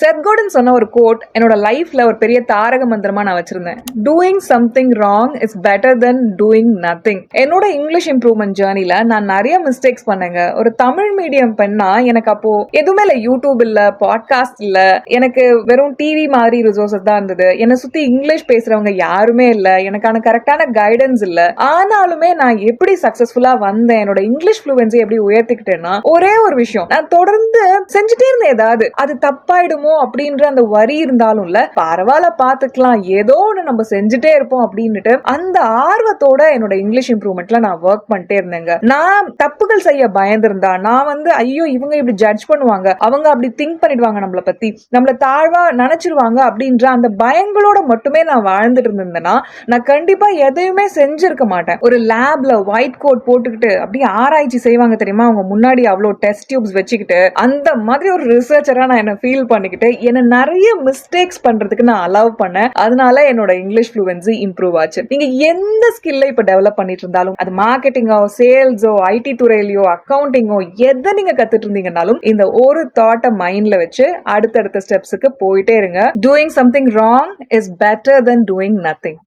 செத் கோர்டன் சொன்ன ஒரு கோட் என்னோட லைஃப்ல ஒரு பெரிய தாரக மந்திரமா நான் வச்சிருந்தேன். Doing something wrong is better then doing nothing. என்னோட இங்கிலீஷ் இம்ப்ரூவ்மெண்ட் ஜேர்னில நான் நிறைய மிஸ்டேக்ஸ் பண்ணேங்க. ஒரு தமிழ் மீடியம் பெண்ணா எனக்கு அப்போ எதுவுமே இல்ல, யூடியூப் இல்ல, பாட்காஸ்ட் இல்ல, எனக்கு வெறும் டிவி மாதிரி ரிசோர்சஸ் தான் இருந்தது. என்னை சுத்தி இங்கிலீஷ் பேசுறவங்க யாருமே இல்ல, எனக்கான கரெக்டான கைடன்ஸ் இல்ல. ஆனாலுமே நான் எப்படி சக்சஸ்ஃபுல்லா வந்தேன், என்னோட இங்கிலீஷ் ஃப்ளூவன்சி எப்படி உயர்த்திக்கிட்டேன்னா ஒரே ஒரு விஷயம், நான் தொடர்ந்து செஞ்சுட்டே இருந்தேன். ஏதாவது அது தப்பாயிடுமோ அப்படின்ற அந்த வரி இருந்தாலும் இல்ல, பரவாயில்ல பாத்துக்கலாம், ஏதோ ஒண்ணு நம்ம செஞ்சுட்டே இருப்போம் அப்படின்னுட்டு அந்த ஆர்வத்தோட என்னோட இங்கிலீஷ் இம்ப்ரூவ்மெண்ட்ல நான் ஒர்க் பண்ணிட்டே இருந்தேங்க. நான் தப்புகள் செய்ய பயந்திருந்தா, நான் ஐயோ இவங்க இப்படி ஜட்ஜ் பண்ணுவாங்க, அவங்க அப்படி திங்க் பண்ணிடுவாங்க, நம்மளை பத்தி நம்மள தாழ்வா நினைச்சிருவாங்க அப்படின்ற அந்த பயங்களோட மட்டுமே நான் வாழ்ந்துட்டு இருந்தேன்னா நான் கண்டிப்பா எதையுமே செஞ்சிருக்க மாட்டேன். ஒரு லேப்ல ஒயிட் கோட் போட்டுக்கிட்டு அப்படியே ஆராய்ச்சி செய்வாங்க தெரியுமா, அவங்க முன்னாடி அவ்வளவு டெஸ்ட் டியூப்ஸ் வச்சுக்கிட்டு, அந்த மாதிரி ஒரு ரிசர்ச்சரா நான் என்ன ஃபீல் பண்ணிக்கிட்டு என்ன நிறைய மிஸ்டேக்ஸ் பண்றதுக்கு நான் அலோவ் பண்ணேன். அதனால என்னோட இங்கிலீஷ் ஃப்ளூவன்சி இம்ப்ரூவ் ஆச்சு. நீங்க எந்த ஸ்கில்ல இப்ப டெவலப் பண்ணிட்டு இருந்தாலும், அது மார்க்கெட்டிங்கோ, சேல்ஸோ, ஐடி துறையிலயோ, அக்கவுண்டிங்கோ, எதை நீங்க கத்துட்டு இருந்தீங்கன்னாலும் இந்த ஒரு தாட்டை மைண்ட்ல வச்சு அடுத்தடுத்த ஸ்டெப்ஸுக்கு போயிட்டே இருங்க. Doing something wrong is better then doing nothing.